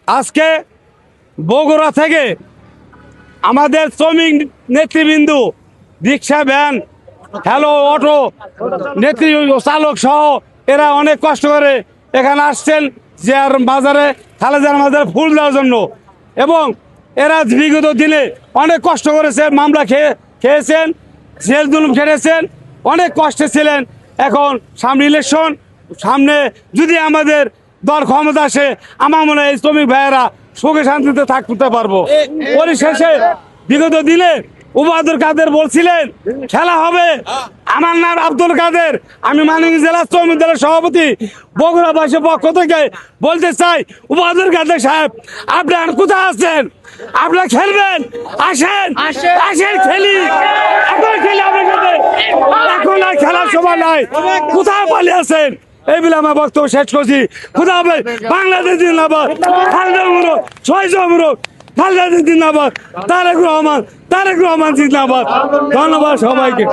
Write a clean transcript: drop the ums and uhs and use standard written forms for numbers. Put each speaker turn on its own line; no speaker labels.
আজকে বগুড়া থেকে আমাদের শ্রমিক নেতৃবৃন্দ, রিক্সা, ভ্যান, হ্যালো অটো নেত্রী চালক সহ এরা অনেক কষ্ট করে এখানে আসছেন যে আর বাজারে খালেদার মাজারে ফুল দেওয়ার জন্য। এবং এরা বিগত দিনে অনেক কষ্ট করেছেন, মামলা খেয়েছেন, জেল জুলুম খেটেছেন, অনেক কষ্টে ছিলেন। এখন সামনে ইলেকশন, সামনে যদি আমাদের দল ক্ষমতা আসে, আমার মনে হয় এই শ্রমিক ভাইয়েরা সুখে শান্তিতে থাকতে পারবো। পরিশেষে বিগত দিনে উবায়দুল কাদের বলছিলেন খেলা হবে। আমার নাম আব্দুল কাদের, আমি মানিকগঞ্জ জেলা শ্রমিক দলের সভাপতি। বগুড়াবাসীর পক্ষ থেকে বলতে চাই, উবায়দুল কাদের সাহেব, আপনি আর কোথায় আছেন? আপনারা খেলবেন, আসেন আসেন খেলি, এখন খেলি আপনার সাথে। এখন আর খেলার সময় নাই, কোথায় পালিয়ে আছেন? এই বলে আমার বক্তব্য শেষ করছি। খুদা হবে, বাংলাদেশ জিন্দাবাদ, খালেদা মুরগ, ছয়শ মুরগ, খালেদা জিন্দাবাদ, তারেক রহমান জিন্দাবাদ। ধন্যবাদ সবাইকে।